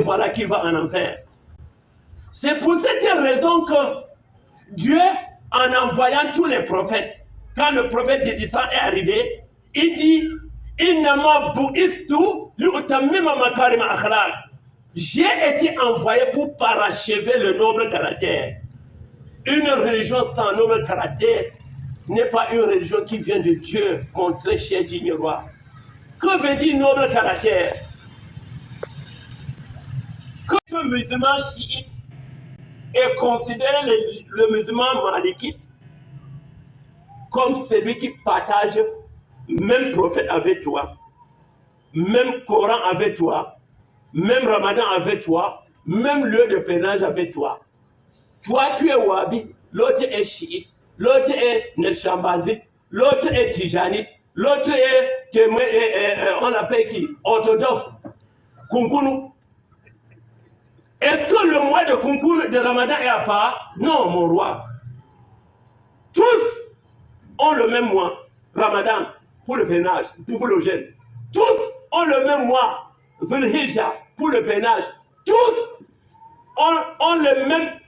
voilà qui va en enfer. C'est pour cette raison que Dieu, en envoyant tous les prophètes, quand le prophète d'Isra est arrivé, il dit j'ai été envoyé pour parachever le noble caractère. Une religion sans noble caractère n'est pas une religion qui vient de Dieu, mon très cher digne roi. Que veut dire noble caractère? Que le musulman chiite est considéré le musulman malikite comme celui qui partage même prophète avec toi, même Coran avec toi, même Ramadan avec toi, même lieu de pèlerinage avec toi. Toi, tu es Wahabi, l'autre est chiite, l'autre est Nechambandite, l'autre est Tijanite, l'autre est, on l'appelle qui? Orthodoxe, Kunkunu. Est-ce que le mois de Kunkunu de Ramadan est à part? Non, mon roi. Tous ont le même mois, Ramadan, pour le pèlerinage, pour le jeûne. Tous ont le même mois, Zulhijjah, pour le pèlerinage. Tous ont le même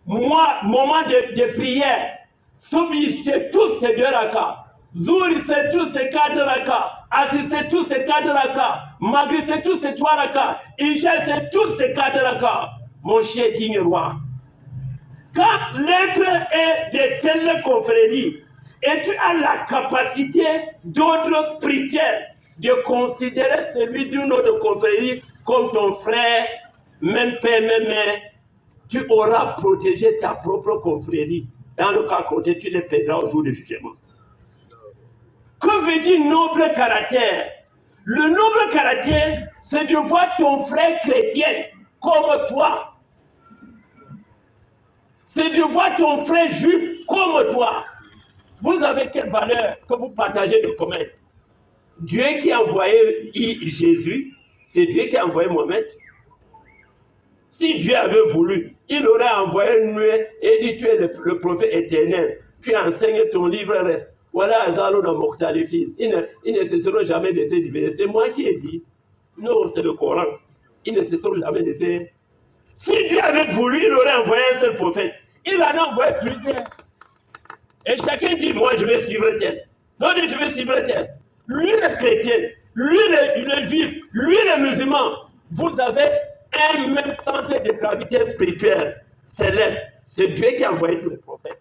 moment de prière. Soubi, c'est tous ces 2 rakas. Zouri, c'est tous ces 4 rakas. Assis, c'est tous ces 4 rakas. Maghrib, c'est tous ces 3 rakas. Isha, c'est tous ces 4 rakas. Mon cher digne roi. Quand l'être est de telles confréries, et tu as la capacité d'autres spirituels de considérer celui d'une autre confrérie comme ton frère, même père, même mère, tu auras protégé ta propre confrérie. Dans le cas côté, tu les paieras au jour du jugement. Que veut dire noble caractère? Le noble caractère, c'est de voir ton frère chrétien comme toi. C'est de voir ton frère juif comme toi. Vous avez quelle valeur que vous partagez de commun? Dieu qui a envoyé Jésus, c'est Dieu qui a envoyé Mohamed. Si Dieu avait voulu, il aurait envoyé Noé et dit tu es le prophète éternel. Tu enseignes ton livre reste. Voilà Azalo dans Mokhtalifin. Ils ne cesseront jamais de se diviser. C'est moi qui ai dit. Non, c'est le Coran. Ils ne cesseront jamais de se. Si Dieu avait voulu, il aurait envoyé un seul prophète. Il en a envoyé plusieurs. Et chacun dit, moi je vais suivre tel. L'autre dit, je vais suivre tel. Lui le chrétien, lui le juif, lui le musulman. Vous avez un même centre de gravité spirituelle céleste. C'est Dieu qui a envoyé tous les prophètes.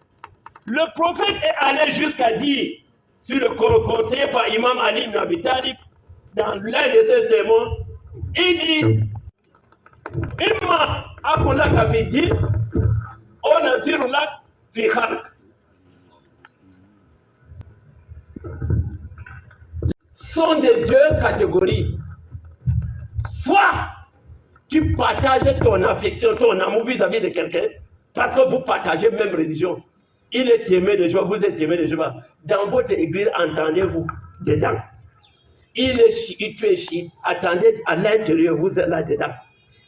Le prophète est allé jusqu'à dire, sur le conseillé par Imam Ali ibn Abi Talib, dans l'un de ses sermons, il dit, Imma akulaka fi din, o nazirulak fi khalq. Sont des 2 catégories. Soit tu partages ton affection, ton amour vis-à-vis de quelqu'un, parce que vous partagez même religion. Il est aimé de Jéhovah, vous êtes aimé de Jéhovah. Dans votre église, entendez-vous dedans. Il est chiite, tu es chiite. Attendez, à l'intérieur, vous êtes là-dedans.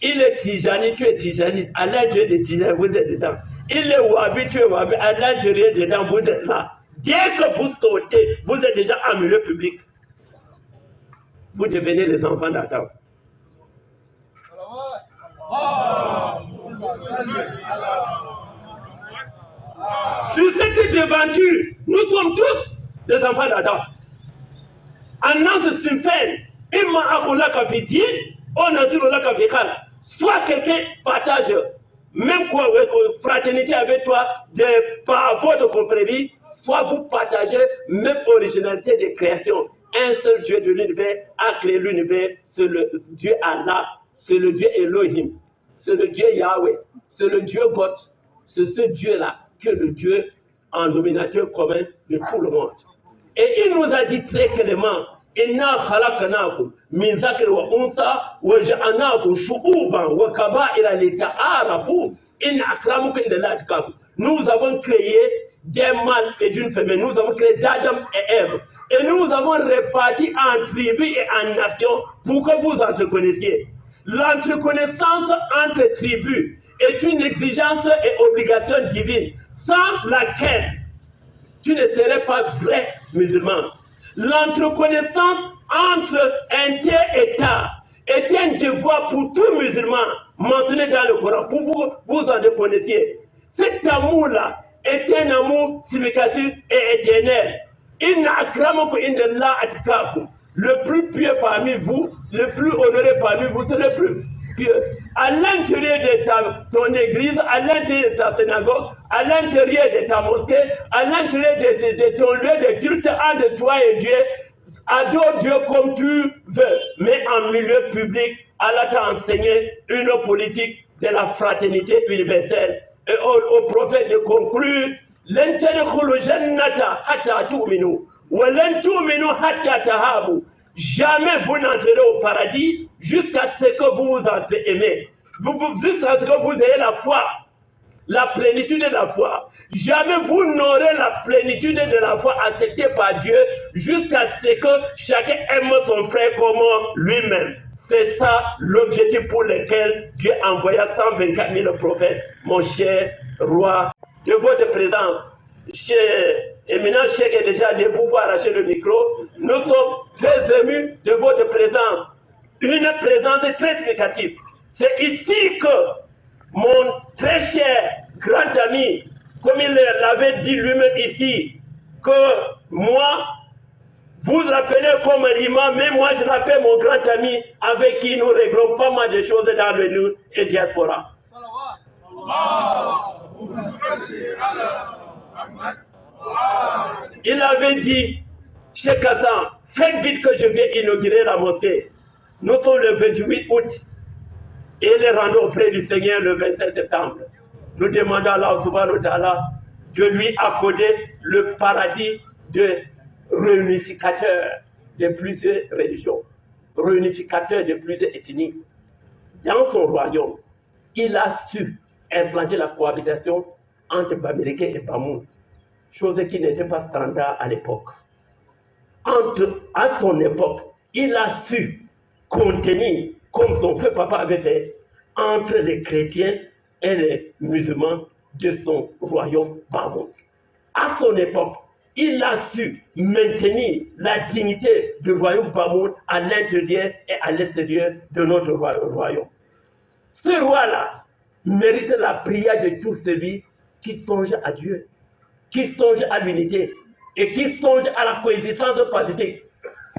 Il est tijani, tu es tijani. À l'intérieur des tijani, vous êtes dedans. Il est wahabi, tu es wahabi. À l'intérieur dedans, vous êtes là. Dès que vous sautez, vous êtes déjà en milieu public. Vous devenez les enfants d'Adam. Sur cette devanture, nous sommes tous des enfants d'Adam. Annonce Simfen, Imma Akulaka Fidin, on a dit Laka Fikal. Soit quelqu'un partage, même quoi, fraternité avec toi, par votre confrérie, soit vous partagez même originalité de création. Un seul Dieu de l'univers a créé l'univers, c'est le Dieu Allah, c'est le Dieu Elohim, c'est le Dieu Yahweh, c'est le Dieu God, c'est ce Dieu-là que le Dieu en dominateur commun de tout le monde. Et il nous a dit très clairement, Inna khalaqnakum min zakir wa unsa wa ja'alnakum shu'uban wa qaba'ila lita'arafu inna akramakum indallahi atqakum. Nous avons créé des mâles et d'une femelle. Nous avons créé d'Adam et Ève. Et nous avons réparti en tribus et en nations pour que vous entreconnaissiez. L'entreconnaissance entre tribus est une exigence et obligation divine, sans laquelle tu ne serais pas vrai musulman. L'entreconnaissance entre inter-États était un devoir pour tout musulman mentionné dans le Coran, pour vous en connaissiez. Cet amour-là est un amour significatif et éternel. Inna akramakum indallah atqakum. Le plus pieux parmi vous, le plus honoré parmi vous, c'est le plus pieux. À l'intérieur de ton église, à l'intérieur de ta synagogue, à l'intérieur de ta mosquée, à l'intérieur de ton lieu de culte, entre toi et Dieu, adore Dieu comme tu veux. Mais en milieu public, Allah t'a enseigné une politique de la fraternité universelle. Et au prophète de conclure, لن تدخلوا الجنة حتى تؤمنوا ولن تؤمنوا حتى تهابوا. Jamais vous n'entrerez au paradis jusqu'à ce que vous vous entre-aimez. Jusqu'à ce que vous ayez la foi, la plénitude de la foi. Jamais vous n'aurez la plénitude de la foi acceptée par Dieu jusqu'à ce que chacun aime son frère comme lui-même. C'est ça l'objectif pour lequel Dieu envoya 124 000 prophètes, mon cher roi. De votre présence, éminent Cheikh est déjà debout pour arracher le micro. Nous sommes très émus de votre présence. Une présence très significative. C'est ici que mon très cher grand ami, comme il l'avait dit lui-même ici, que moi, vous rappelez comme un imam, mais moi je l'appelle mon grand ami avec qui nous réglons pas mal de choses dans le Nord et diaspora. Il avait dit, Cheikh Hassan, faites vite que je viens inaugurer la mosquée. Nous sommes le 28 août et les rendons auprès du Seigneur le 27 septembre. Nous demandons à Allah subhanahu wa ta'ala de lui accorder le paradis de réunificateur de plusieurs religions, réunificateur de plusieurs ethnies. Dans son royaume, il a su implanter la cohabitation entre Bamileke et Bamoun, chose qui n'était pas standard à l'époque. À son époque, il a su contenir, comme son feu papa avait fait, entre les chrétiens et les musulmans de son royaume Bamoun. À son époque, il a su maintenir la dignité du royaume Bamoun à l'intérieur et à l'extérieur de notre royaume. Ce roi-là mérite la prière de tous celui qui songe à Dieu, qui songe à l'unité et qui songe à la coexistence pacifique.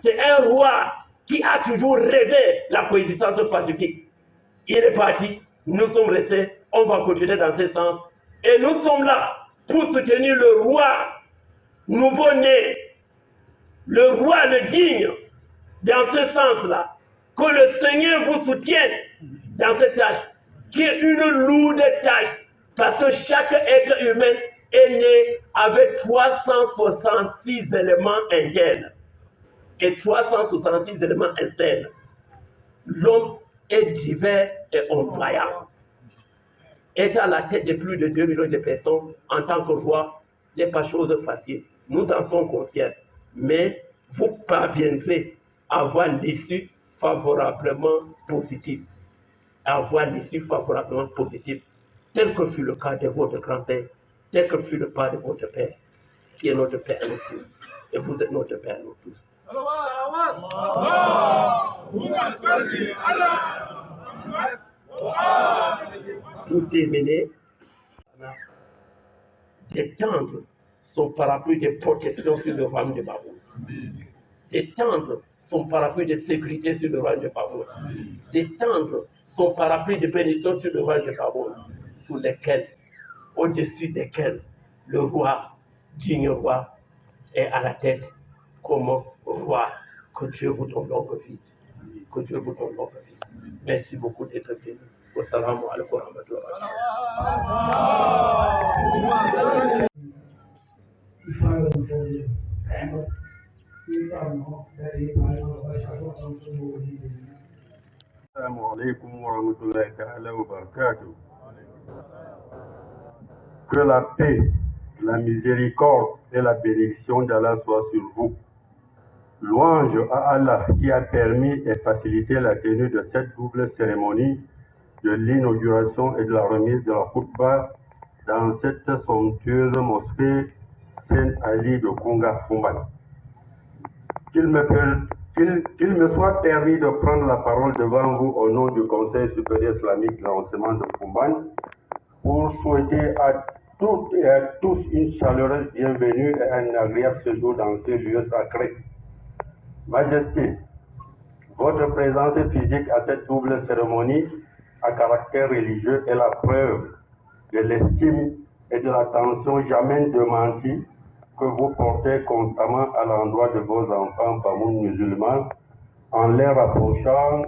C'est un roi qui a toujours rêvé la coexistence pacifique. Il est parti, nous sommes restés, on va continuer dans ce sens. Et nous sommes là pour soutenir le roi nouveau-né, le roi le digne, dans ce sens-là. Que le Seigneur vous soutienne dans cette tâche, qui est une lourde tâche, parce que chaque être humain est né avec 366 éléments internes et 366 éléments externes. L'homme est divers et ondoyant. Être à la tête de plus de 2 millions de personnes en tant que roi n'est pas chose facile. Nous en sommes conscients. Mais vous parviendrez à voir l'issue favorablement positive. À voir l'issue favorablement positive. Tel que fut le cas de votre grand-père, tel que fut le cas de votre père, qui est notre père à nous tous. Et vous êtes notre père à nous tous. Pour terminer, d'étendre son parapluie de protection sur le royaume de Baboun, d'étendre son parapluie de sécurité sur le royaume de Baboun, d'étendre son parapluie de bénédiction sur le royaume de Baboun, sous lesquels, au-dessus desquels, le roi, digne roi, est à la tête comme roi. Que Dieu vous donne longue vie. Que Dieu vous donne longue vie. Merci beaucoup d'être venu. Wassalamu alaikum wa rahmatullahi. Assalamu alaikum wa rahmatullahi ta'ala wa barakatuh. Que la paix, la miséricorde et la bénédiction d'Allah soient sur vous. Louange à Allah qui a permis et facilité la tenue de cette double cérémonie de l'inauguration et de la remise de la khutbah dans cette somptueuse mosquée Saint Ali de Konga Fumban. Qu'il me Qu'il me soit permis de prendre la parole devant vous au nom du Conseil supérieur islamique de l'enseignement de Foumban pour souhaiter à toutes et à tous une chaleureuse bienvenue et un agréable séjour dans ces lieux sacrés. Majesté, votre présence physique à cette double cérémonie à caractère religieux est la preuve de l'estime et de l'attention jamais démentie que vous portez constamment à l'endroit de vos enfants bamoun musulmans en les rapprochant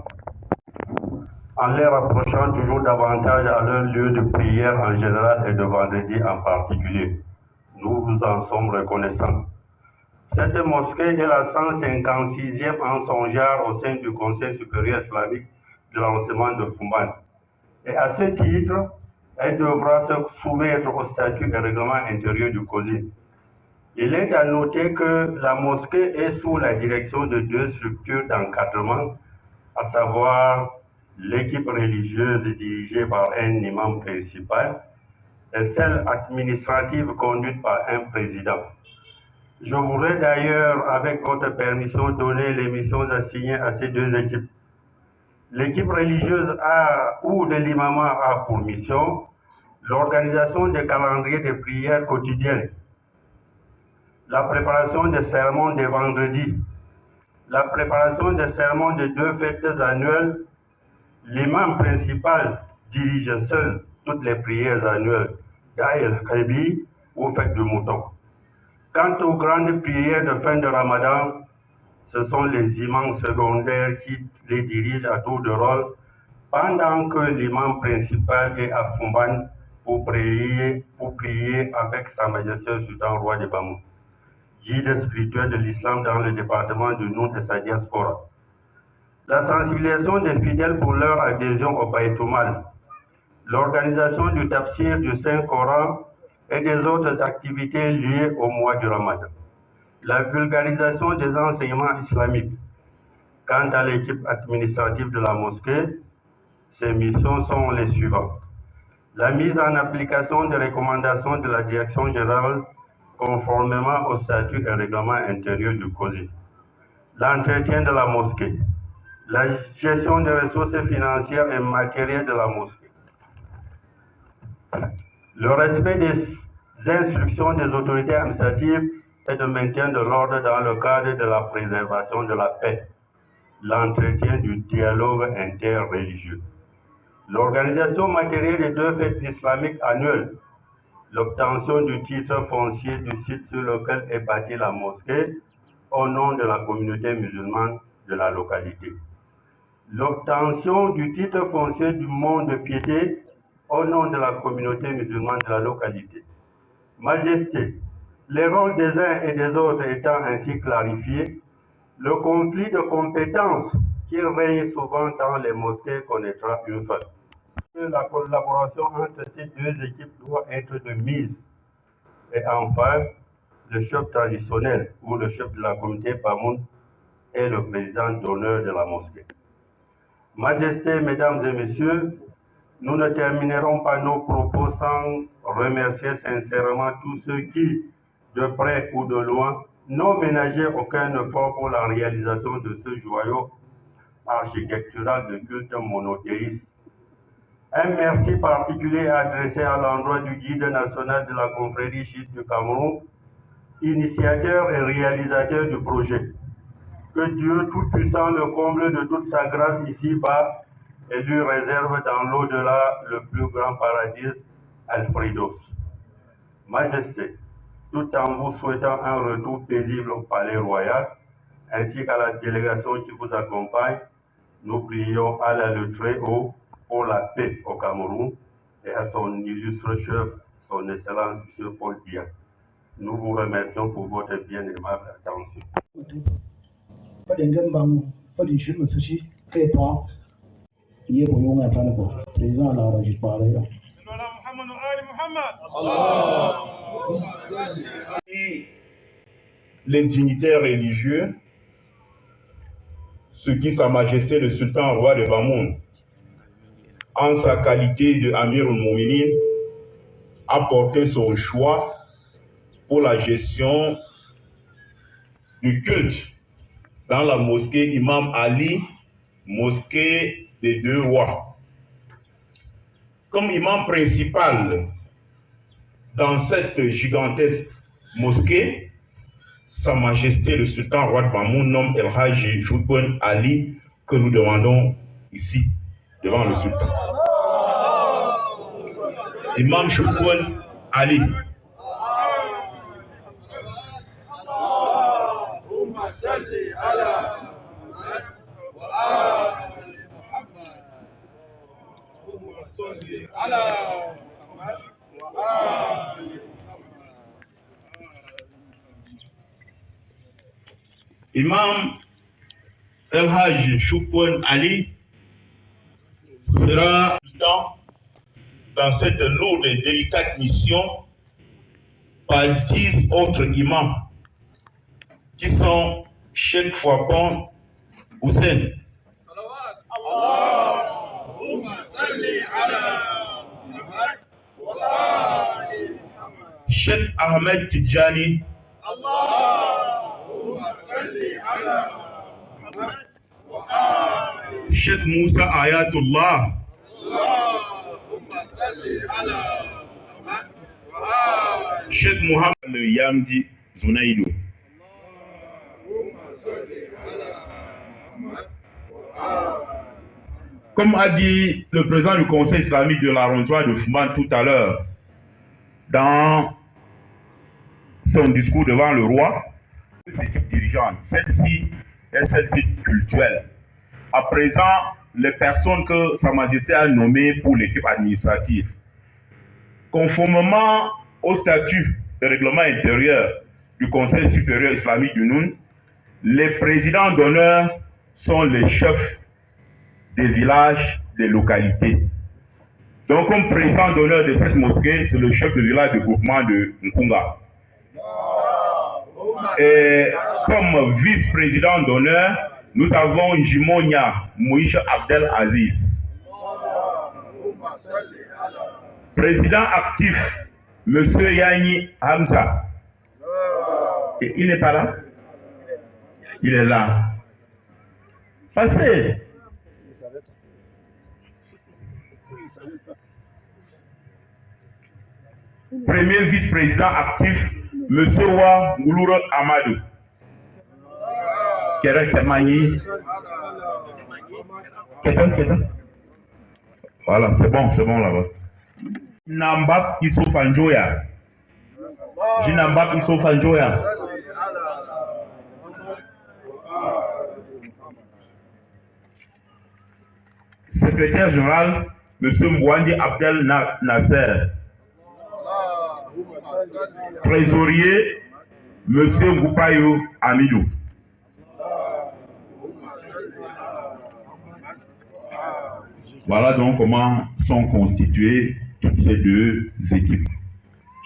toujours davantage à leur lieu de prière en général et de vendredi en particulier. Nous vous en sommes reconnaissants. Cette mosquée est la 156e en son genre au sein du Conseil supérieur islamique de l'enseignement de Foumban. Et à ce titre, elle devra se soumettre au statut et règlement intérieur du COSI. Il est à noter que la mosquée est sous la direction de deux structures d'encadrement, à savoir l'équipe religieuse dirigée par un imam principal et celle administrative conduite par un président. Je voudrais d'ailleurs, avec votre permission, donner les missions assignées à ces deux équipes. L'équipe religieuse ou de l'imama a pour mission l'organisation des calendriers de prières quotidiennes, la préparation des sermons des vendredis, la préparation des sermons des deux fêtes annuelles. L'imam principal dirige seul toutes les prières annuelles d'Aïl Khabi ou fête du mouton. Quant aux grandes prières de fin de Ramadan, ce sont les imams secondaires qui les dirigent à tour de rôle pendant que l'imam principal est à Foumban pour prier avec Sa Majesté le Sultan Roi de Bamou, guide spirituel de l'islam dans le département du Nord et sa diaspora. La sensibilisation des fidèles pour leur adhésion au Baït-Mal, l'organisation du tafsir du Saint-Coran et des autres activités liées au mois du Ramadan, la vulgarisation des enseignements islamiques. Quant à l'équipe administrative de la mosquée, ses missions sont les suivantes. La mise en application des recommandations de la Direction générale conformément au statut et règlement intérieur du COSI, l'entretien de la mosquée, la gestion des ressources financières et matérielles de la mosquée, le respect des instructions des autorités administratives et de maintien de l'ordre dans le cadre de la préservation de la paix, l'entretien du dialogue interreligieux, l'organisation matérielle des deux fêtes islamiques annuelles, l'obtention du titre foncier du site sur lequel est bâtie la mosquée au nom de la communauté musulmane de la localité, l'obtention du titre foncier du mont de piété au nom de la communauté musulmane de la localité. Majesté, les rôles des uns et des autres étant ainsi clarifiés, le conflit de compétences qui règne souvent dans les mosquées connaîtra une fin. La collaboration entre ces deux équipes doit être de mise. Et enfin, le chef traditionnel ou le chef de la communauté Bamoun est le président d'honneur de la mosquée. Majesté, mesdames et messieurs, nous ne terminerons pas nos propos sans remercier sincèrement tous ceux qui, de près ou de loin, n'ont ménagé aucun effort pour la réalisation de ce joyau architectural de culte monothéiste. Un merci particulier adressé à l'endroit du guide national de la confrérie chiite du Cameroun, initiateur et réalisateur du projet. Que Dieu Tout-Puissant le comble de toute sa grâce ici-bas et lui réserve dans l'au-delà le plus grand paradis, Alfredos. Majesté, tout en vous souhaitant un retour paisible au palais royal, ainsi qu'à la délégation qui vous accompagne, nous prions Allah le Très-Haut pour la paix au Cameroun et à son illustre chef, son Excellence M. Paul Biya. Nous vous remercions pour votre bien aimable attention. Les dignitaires religieux, ce qui Sa Majesté le Sultan Roi de Bamoun, en sa qualité de Amir al-Mouminin, a porté son choix pour la gestion du culte dans la mosquée Imam Ali, mosquée des deux rois. Comme imam principal dans cette gigantesque mosquée, Sa Majesté le Sultan Roi de Bamoun nomme El Haji Choukboun Ali, que nous demandons ici, devant le Sultan. Imam Choukboun Ali. Imam El Hajj Choukboun Ali sera dans cette lourde et délicate mission par 10 autres imams qui sont Cheikh Fouakon Hussein, Cheikh Ahmed Tidjani, Cheikh Moussa Ayatullah, Cheikh Mohamed Yamdi Zunaïdou. Comme a dit le président du Conseil islamique de l'arrondissement de Fouman tout à l'heure, dans son discours devant le roi, cette équipe dirigeante, celle-ci est cette équipe culturelle. À présent, les personnes que Sa Majesté a nommées pour l'équipe administrative, conformément au statut de règlement intérieur du Conseil supérieur islamique du Noun, les présidents d'honneur sont les chefs des villages, des localités. Donc, comme président d'honneur de cette mosquée, c'est le chef de village de groupement de Nkunga. Et comme vice-président d'honneur, nous avons Jimonia Moïse Abdel Aziz. Président actif, M. Yani Hamza. Et il n'est pas là? Il est là. Passez. Premier vice-président actif, M. Wa Ngouloura Amadou. Voilà, c'est bon là-bas. Nambap Issouf Anjoya. Jinambap Issouf Anjoya. Secrétaire général, M. Mwandi Abdel Nasser. Trésorier, M. Goupayou Amidou. Voilà donc comment sont constituées toutes ces deux équipes.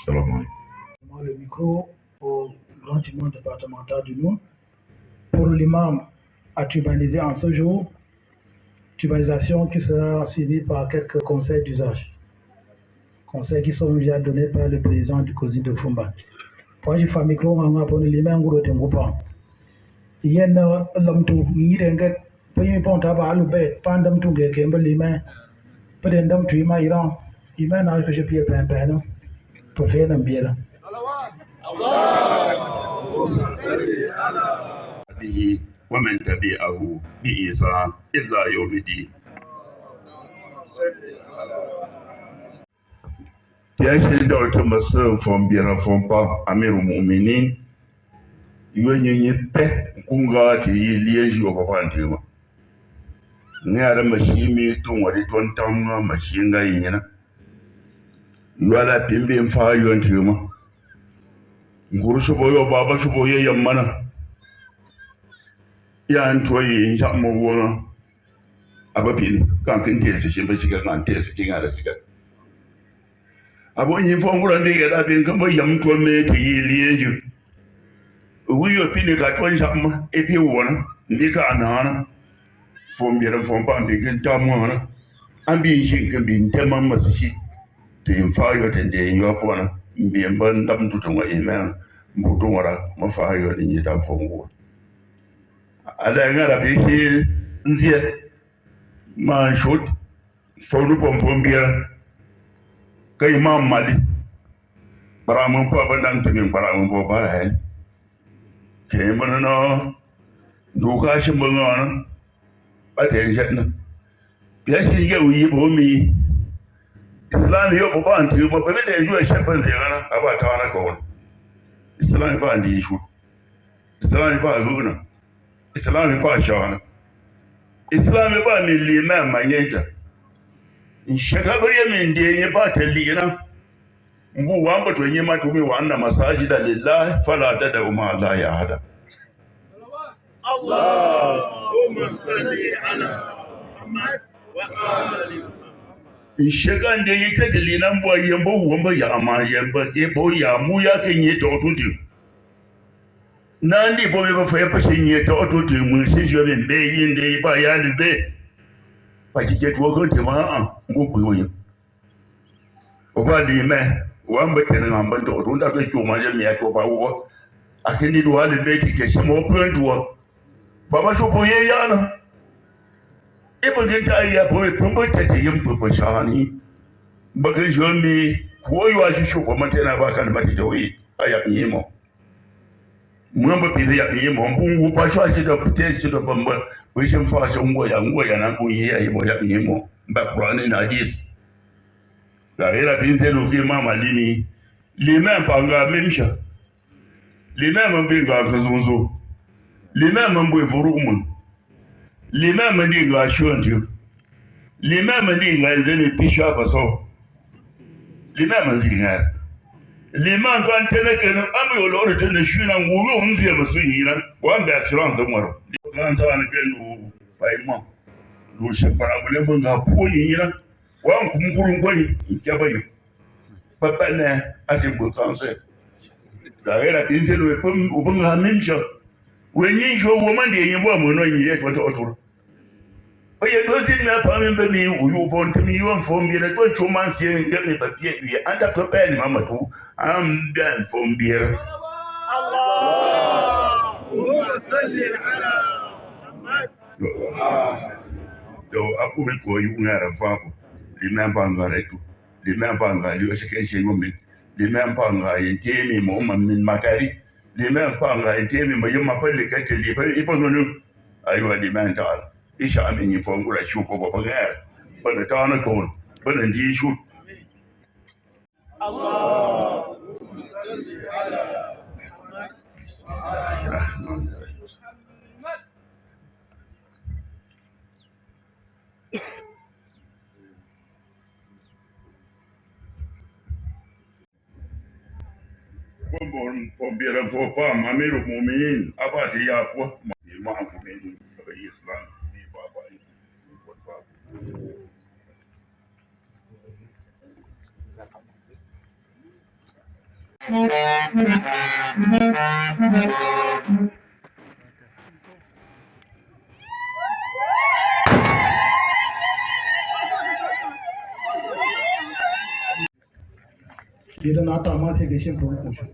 Le micro au grand imam départemental du Nord. Pour l'imam à turbaniser en ce jour, turbanisation qui sera suivie par quelques conseils d'usage. Conseils qui sont déjà donnés par le président du COSI de Fumba. Pour que le micro pour l'imam de Ngoupa. Il y a l'homme tout, il y a un point à l'objet, pendant tout le temps, l'imam, pendant tout le temps, l'imam a que je puis faire pour faire un bien. ومن تبعه بإحسان إلى يوم الدين. Tiache Dr. Masseur from Birafompa, Amirul Mu'minin, Yenye Pe, Kunga, Liège, or Pantuma. Near a machine to what it won't come, machine guy. You are a pimp and fire and tumor. Gurusuboyo Baba Suboye Yamana. Yan Toy, Jammo, Abapin, can't taste the Shimbasica and tasting at a cigarette. I want you for one day that I've been come young to me to yield. We opinion got one something if you want, Nika and Hana, from your from Pumpkin Tamwana, and being she can be in Temama Massy to infire and day in your corner, being burned up to my email, Mutumara, my fire in your for war. ala ngara biki nzie man shot fonu pompombia kai mam mali para mun pa bandan tumin para mun po para hai ke manano duka shi mun on ba ta yin ya shi ya uyi bo mi islam yo ko ban ti mo be de ju shepan de gana aba ta wana ko islam ba ndi shu islam ba guna islam ba shawana islam ba mi lima manyeta in shaka bari min de yin ba ta lina mu wa ba to yin ma to mi wa anna masajida lillahi fala tad'u ma la ya hada Allahumma salli ala Muhammad wa ali in shakan da yi ta dalilan bo yamba wamba ya ama yamba e bo ya mu ya kan yi ta otutu na ndi bo be ba fa ya fa shin yi ta otutu mun shi jo ben be yin da ba ya lube fa ki ke to ko te ma an go ku yoyin o ba di me wamba kenan an ban ta otutu da ke ma ya mi ya to ba wo akini do hali be ki ke shi mo plan to ba ma so bo ye ya na ibn ta iya ko kun ta ce yin fufu shani bakin shomi koywa shi shugo mata yana ba kan mata jawi aya yi mo mun ba fi ya yi mo bun ba shi da fite shi da bamba wai shin fa shi ngoya na kun yi ayi mo ya yi mo ba qur'ani na hadis da ira bin sai no ke mama lini liman panga memsha liman man bin ga kazunzo liman man boy furumun l'imam dit la chose l'imam dit la zone pisha paso l'imam dit l'imam quand tele que am yo lo tele shuna nguru unzi masu yina wanda assurance maro kan ta wani pelu paimo lu she para bule bunga poni yina wan kum kurun goni jabayo papa ne ati bu kanse da era tinjelo e pum ubunga memsha wenyi jo woman de yin bo mo no yin e to otoro oye to tin na pa mi be mi uyu bon to mi yon fom bi na to chuma sie mi de me papier wi anda to pe ni mama to am dan fom bi Allahumma salli ala Muhammad do apu mi ko yu ngara fa ko di men bangare tu di men bangale o se ke se ngomi di men bangale temi mo min makari di men bangale temi mo yuma palle ka te li pa ipo no aywa di men tal isha amin yi fon gura shu ko ba ga bana ta na ko bana di shu Allah salli ala Muhammad Bon biara fo pa mamiru mu'minin abati ya kwa ma ku min ba islam ni ba ba ni ko ba Ida na ta ma se geshin por kusho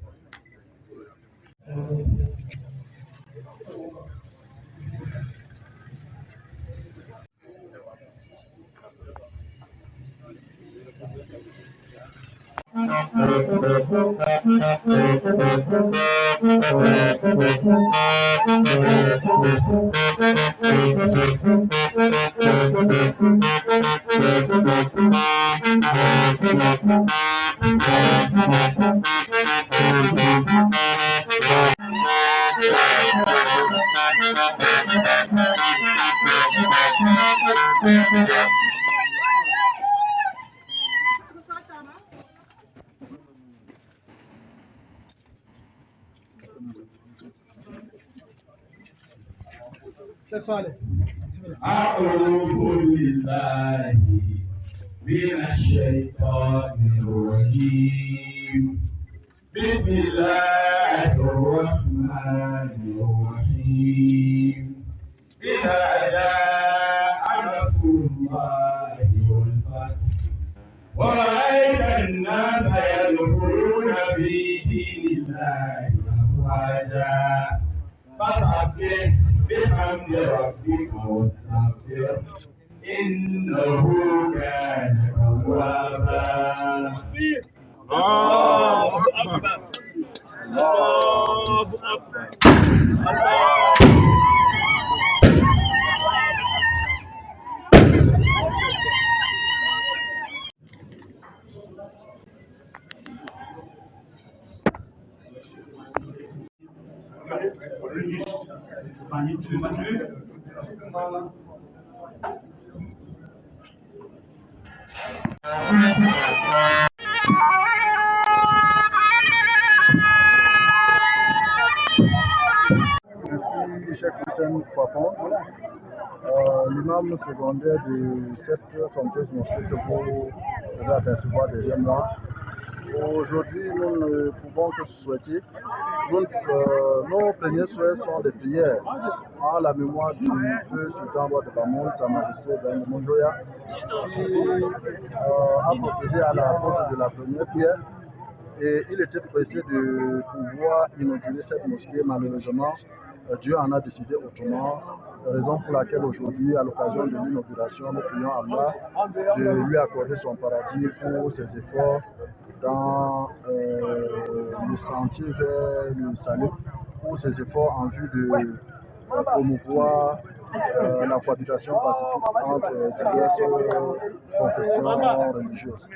أعوذ بالله من الشيطان الرجيم بسم الله الرحمن الرحيم إذا جاء نصر الله والفتح ورأيت الناس يدخلون في دين الله أفواجا فسبح بحمد عند ربك واستغفر إنه كان توابا. الله أكبر الله أكبر Je suis Cheikh Hussein Fapon, l'imam secondaire de cette somptueuse mosquée que vous devez apercevoir derrière moi. Aujourd'hui, nous ne pouvons que souhaiter, nos premiers souhaits sont des prières en la mémoire du feu Sultan Roi de Bamoun, Sa Majesté Ben Monjoya, qui a procédé à la pose de la première pierre. Et il était pressé de pouvoir inaugurer cette mosquée. Malheureusement, Dieu en a décidé autrement, raison pour laquelle aujourd'hui, à l'occasion de l'inauguration, nous prions Allah de lui accorder son paradis pour ses efforts dans le sentier vers le salut, pour ses efforts en vue de promouvoir la cohabitation pacifique entre diverses confessions religieuses.